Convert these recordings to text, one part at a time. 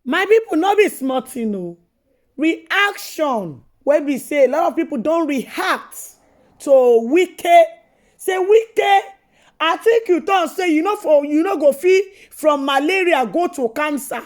My people not be smart, you know. Reaction. When we say a lot of people don't react to Wike. Say Wike, I think you don't say go feel from malaria go to cancer.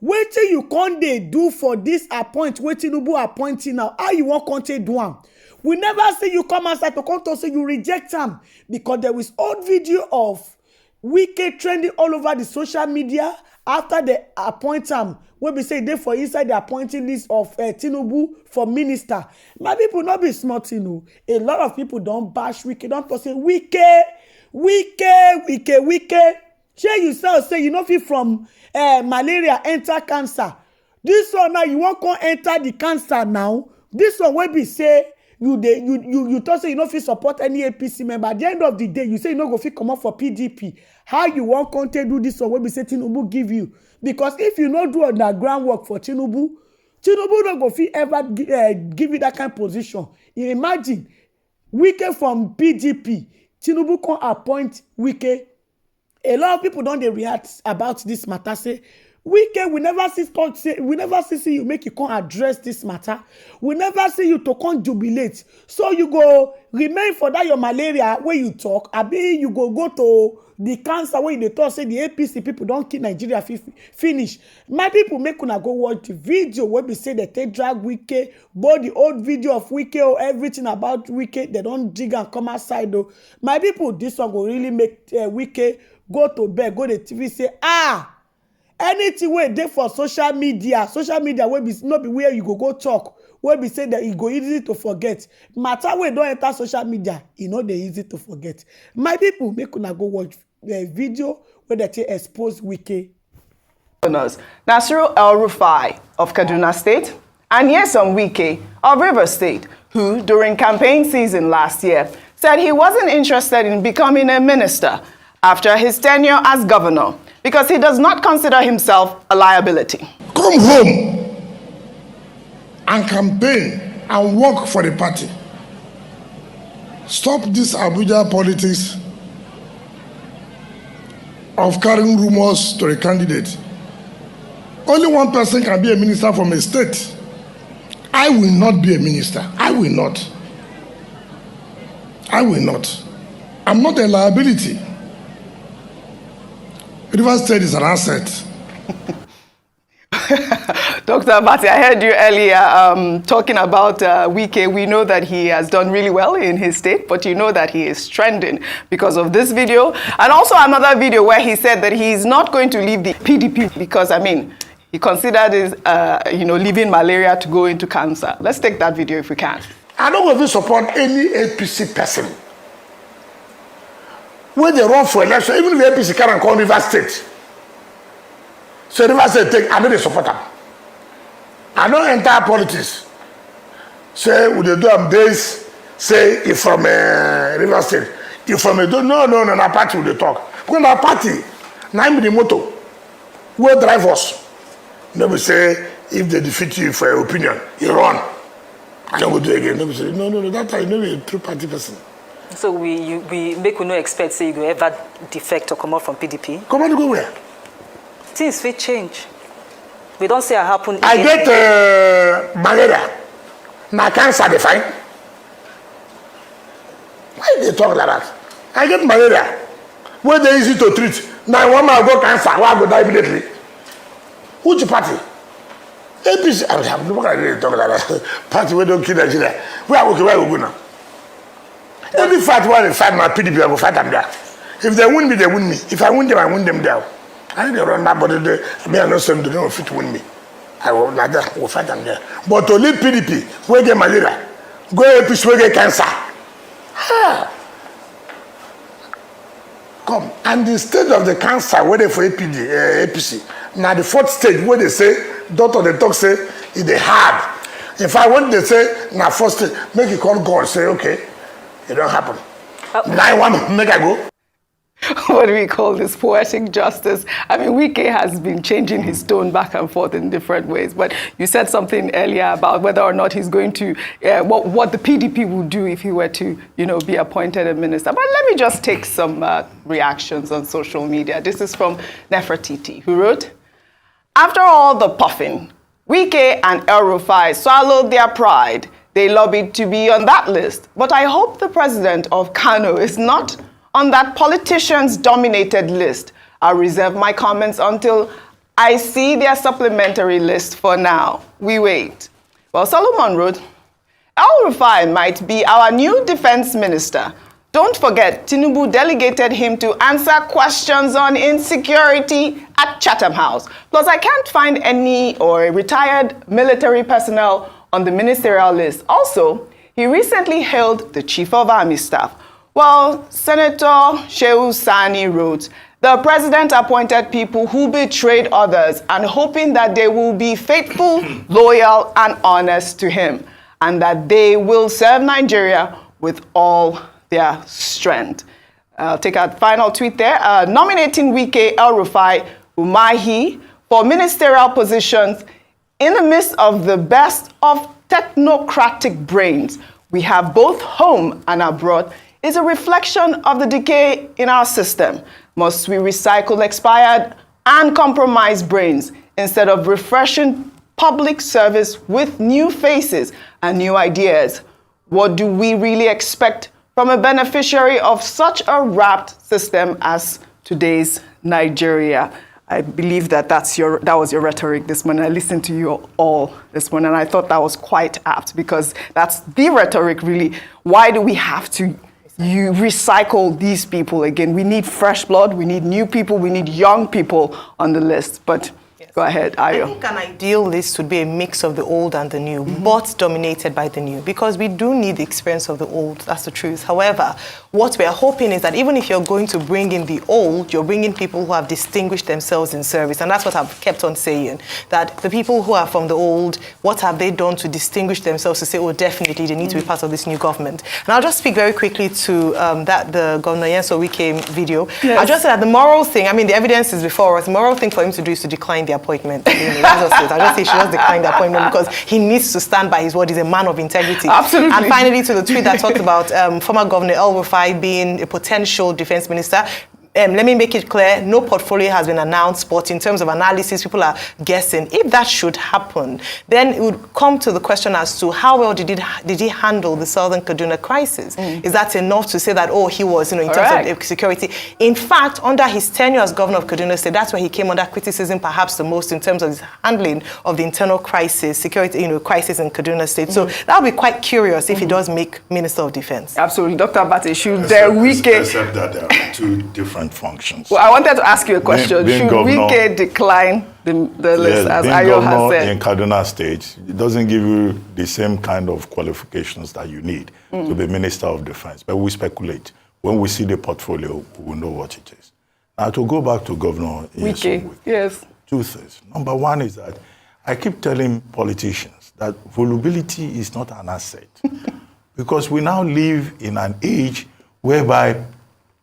Wait till you can't they do for this appoint. Wait till Tinubu appointing now. How you want to do am? We never see you come outside to come to say you reject them because there was old video of Wike trending all over the social media after they appoint am. When we say they for inside the appointing list of Tinubu for minister. My people not be smart, you know. A lot of people don't bash Wike, don't say Wike. Share yourself say you know fit from malaria enter cancer. This one now you won't come enter the cancer now. This one will be say you talk say you no fit support any APC member. At the end of the day, you say you no go fit come up for PDP. How you want content do this one wey be say Tinubu give you? Because if you no do underground work for Tinubu no go fit ever give you that kind of position. You imagine Wike from PDP, Tinubu can appoint Wike. A lot of people don't they react about this matter. Say Wike, we never see you make you come address this matter. We never see you to come jubilate. So you go remain for that your malaria where you talk. Abi you go to the cancer where they talk say the APC people don't kill Nigeria finish. My people make una go watch the video where we say they take drag Wike, both the old video of Wike or everything about Wike. They don't dig and come outside though. My people, this one will really make Wike go to bed, go to TV say anything wey dey for social media wey be no be where you go talk, wey be say that e go easy to forget. Matter wey don enter social media, e no dey easy to forget. My people, make una go watch the video wey dey take expose Wike. Nasiru El-Rufai of Kaduna State and Nyesom Wike of Rivers State, who during campaign season last year said he wasn't interested in becoming a minister after his tenure as governor, because he does not consider himself a liability. Come home and campaign and work for the party. Stop this Abuja politics of carrying rumors to a candidate. Only one person can be a minister from a state. I will not be a minister. I will not. I'm not a liability. Rivers State is an asset. Dr. Abati, I heard you earlier talking about Wike. We know that he has done really well in his state, but you know that he is trending because of this video. And also another video where he said that he's not going to leave the PDP because, I mean, he considered his, leaving malaria to go into cancer. Let's take that video if we can. I don't want to support any APC person. When they run for election, even if the APC can't call Rivers State. So Rivers State I know they support them. I don't enter politics. Say, would they do them days, say, if from Rivers State, if from a no, party will they talk. Because that party, name the motto, will drive us. Nobody say, if they defeat you for your opinion, you run. I don't go do it again. Nobody say, no, that time, you know, you're a true party person. So we make we no expect say you go ever defect or come out from PDP? Come on, go where? Things will change. We don't say it happen. I get malaria. My cancer they find. Why they talk like that? I get malaria. Where they easy to treat. Now one man go cancer, why go die immediately? Which party? APC. I'm not going to talk like that. Party we don't kill Nigeria. Where we go now? Every fight one fight my PDP, I will fight them there. If they win me, they win me. If I win them, I win them there. I need to run that, but they are not saying they don't fit to win me. I will like that, I will fight them there. But to leave PDP, we get malaria, go APC, we get cancer. Come, and the stage of the cancer, where for APC, now the fourth stage, where they say, doctor they talk say, it's hard. If I want, they say, now first stage, make it call God, say, okay. It don't happen. Now I want to make I go. What do we call this? Poetic justice. I mean, Wike has been changing his tone back and forth in different ways. But you said something earlier about whether or not he's going to, what the PDP would do if he were to, be appointed a minister. But let me just take some reactions on social media. This is from Nefertiti, who wrote, After all the puffing, Wike and El-Rufai swallowed their pride. They lobbied to be on that list. But I hope the president of Kano is not on that politicians-dominated list. I'll reserve my comments until I see their supplementary list for now. We wait. Well, Solomon wrote, El-Rufai might be our new defense minister. Don't forget, Tinubu delegated him to answer questions on insecurity at Chatham House. Plus, I can't find any retired military personnel on the ministerial list. Also, he recently hailed the Chief of Army Staff. Well, Senator Shehu Sani wrote, the president appointed people who betrayed others and hoping that they will be faithful, loyal, and honest to him, and that they will serve Nigeria with all their strength. I'll take a final tweet there. Nominating Wike, El-Rufai, Umahi for ministerial positions in the midst of the best of technocratic brains we have both home and abroad is a reflection of the decay in our system. Must we recycle expired and compromised brains instead of refreshing public service with new faces and new ideas? What do we really expect from a beneficiary of such a wrapped system as today's Nigeria? I believe that that was your rhetoric this morning. I listened to you all this morning, and I thought that was quite apt because that's the rhetoric, really. Why do we have to recycle these people again? We need fresh blood, we need new people, we need young people on the list. But go ahead, Ayo. I think an ideal list would be a mix of the old and the new, but dominated by the new, because we do need the experience of the old. That's the truth. However, what we are hoping is that even if you're going to bring in the old, you're bringing people who have distinguished themselves in service. And that's what I've kept on saying, that the people who are from the old, what have they done to distinguish themselves to say, oh, definitely they need to be part of this new government? And I'll just speak very quickly to the Governor Nyesom Wike video. Yes. I just said that the moral thing, I mean, the evidence is before us. The moral thing for him to do is to decline the appointment. I just say she just declined the appointment because he needs to stand by his word. He's a man of integrity. Absolutely. And finally, to the tweet that talked about former Governor El-Rufai being a potential defense minister. Let me make it clear, no portfolio has been announced, but in terms of analysis, people are guessing. If that should happen, then it would come to the question as to how well did he handle the Southern Kaduna crisis? Is that enough to say that, oh, he was, in terms of security? In fact, under his tenure as governor of Kaduna State, that's where he came under criticism perhaps the most in terms of his handling of the internal crisis, security, crisis in Kaduna State. So that would be quite curious if he does make Minister of Defense. Absolutely. Dr. Abate, should except that there are two different functions. Well, I wanted to ask you a question. Being should governor, Wike decline the list, as being Ayo has governor said? in Kaduna State, it doesn't give you the same kind of qualifications that you need to be Minister of Defense. But we speculate. When we see the portfolio, we will know what it is. Now, to go back to Governor Wike, yes. Two things. Number one is that I keep telling politicians that vulnerability is not an asset. Because we now live in an age whereby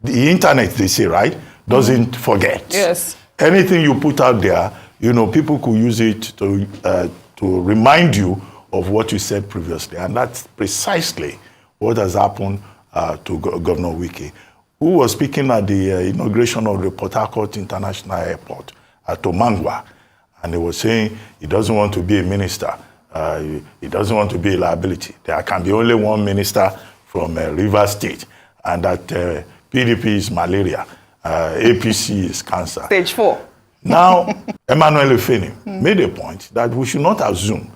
the internet, they say, right, doesn't forget. Yes. Anything you put out there, people could use it to remind you of what you said previously. And that's precisely what has happened to Governor Wike, who was speaking at the inauguration of the Port Harcourt International Airport at Tomangwa. And he was saying he doesn't want to be a minister. He doesn't want to be a liability. There can be only one minister from Rivers State, and that PDP is malaria, APC is cancer. Stage 4. Now, Emmanuel Efeni made a point that we should not assume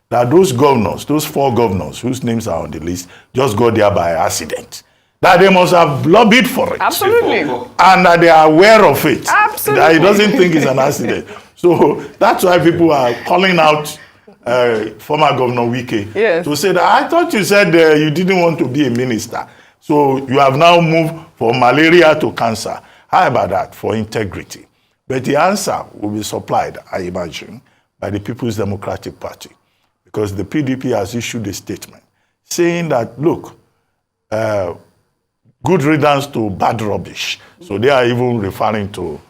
that those governors, those 4 governors whose names are on the list, just got there by accident. That they must have lobbied for it. Absolutely. And that they are aware of it. Absolutely. That he doesn't think it's an accident. So that's why people are calling out former Governor Wike to say that, I thought you said you didn't want to be a minister. So you have now moved from malaria to cancer. How about that for integrity? But the answer will be supplied, I imagine, by the People's Democratic Party. Because the PDP has issued a statement saying that, look, good riddance to bad rubbish. So they are even referring to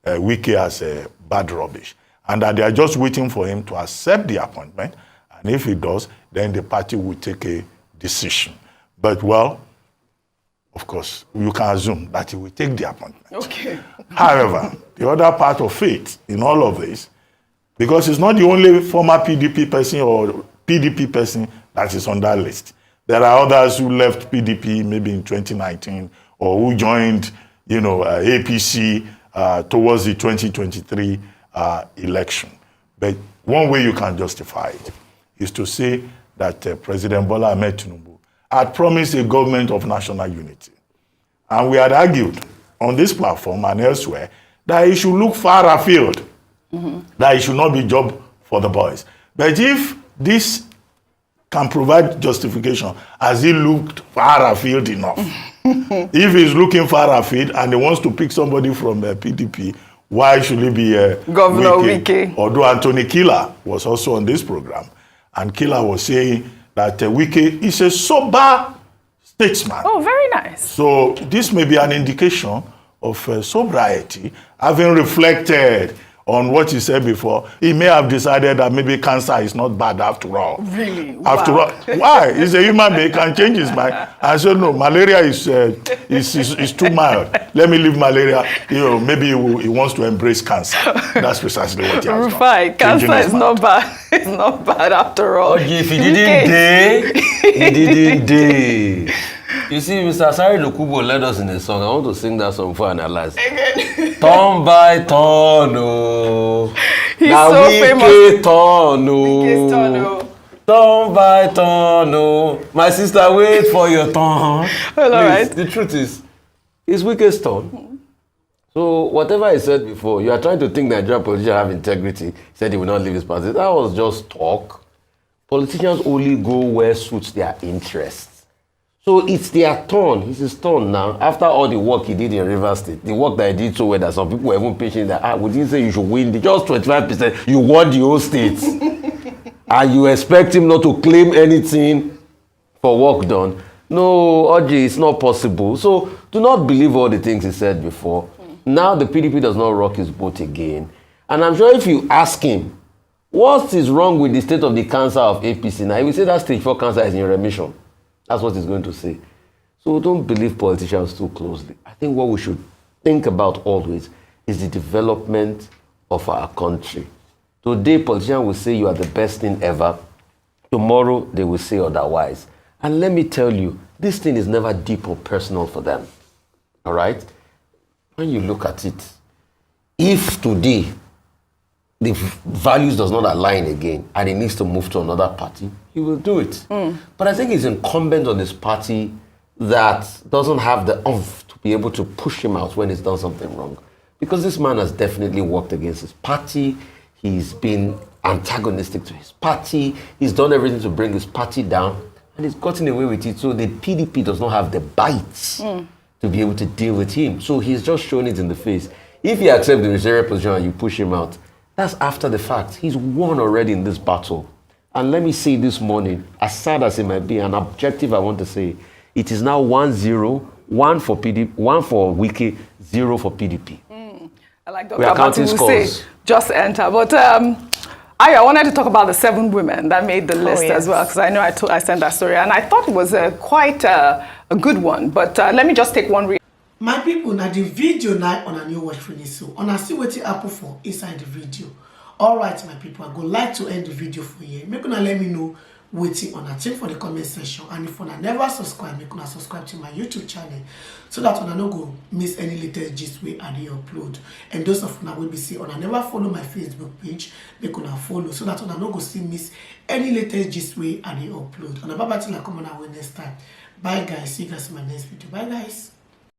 Wike as bad rubbish. And that they are just waiting for him to accept the appointment. And if he does, then the party will take a decision. But, well, of course, you can assume that he will take the appointment. Okay. However, the other part of it in all of this Because it's not the only former PDP person or PDP person that is on that list. There are others who left PDP maybe in 2019 or who joined, APC towards the 2023 election. But one way you can justify it is to say that President Bola Ahmed Tinubu had promised a government of national unity. And we had argued on this platform and elsewhere that he should look far afield, that it should not be job for the boys. But if this can provide justification, has he looked far afield enough? If he's looking far afield and he wants to pick somebody from PDP, why should he be Governor Wike? Although Anthony Killer was also on this program, and Killer was saying that Wike is a sober statesman. Oh, very nice. So this may be an indication of sobriety, having reflected on what he said before. He may have decided that maybe cancer is not bad after all. Really? After all, why? He's a human being, can change his mind. I said, no, malaria is too mild. Let me leave malaria. Maybe he wants to embrace cancer. That's precisely what he has done. Right, cancer is not bad. It's not bad after all. Okay, if he didn't dare, he didn't dare. You see, Mr. Sari Lukubo led us in a song. I want to sing that song for analyze. Turn by turn, oh. He's so famous. Turn, oh. Turn by turn, oh. My sister, wait for your turn. Well, all right. The truth is, it's Wike's turn. So whatever he said before, you are trying to think Nigerian politicians have integrity. He said he will not leave his party. That was just talk. Politicians only go where suits their interests. So it's their turn. It's his turn now. After all the work he did in Rivers State, the work that he did so well that some people were even pitching that, we didn't say you should win just 25%. You won the whole state. And you expect him not to claim anything for work done. No, Oji, it's not possible. So do not believe all the things he said before. Now the PDP does not rock his boat again. And I'm sure if you ask him, what is wrong with the state of the cancer of APC now? He will say that stage 4 cancer is in remission. That's what he's going to say. So don't believe politicians too closely. I think what we should think about always is the development of our country. Today, politicians will say you are the best thing ever. Tomorrow, they will say otherwise. And let me tell you, this thing is never deep or personal for them. All right? When you look at it, if today the values does not align again and he needs to move to another party, he will do it. But I think it's incumbent on his party that doesn't have the oomph to be able to push him out when he's done something wrong. Because this man has definitely worked against his party. He's been antagonistic to his party. He's done everything to bring his party down. And he's gotten away with it. So the PDP does not have the bites to be able to deal with him. So he's just shown it in the face. If he accepts the ministerial position and you push him out, that's after the fact. He's won already in this battle. And let me say this morning, as sad as it might be, an objective I want to say, it is now 1-0, 1 for PDP, 1 for Wike, 0 for PDP. I like We are counting Dr. scores. Say, just enter. But I wanted to talk about the 7 women that made the list as well, because I know I sent that story, and I thought it was quite a good one. But let me just take one. My people, now the video night on a new watch finish, so on a see what it happen for inside the video. All right, my people, I go like to end the video for you. Make una let me know waiting on a thing for the comment section, and if una never subscribe, make una subscribe to my YouTube channel so that una no go miss any latest gist way I upload. And those of una will be see una never follow my Facebook page, make una follow so that una no go see miss any latest gist way I upload. And bye bye till I come on our next time. Bye guys, see you guys in my next video. Bye guys.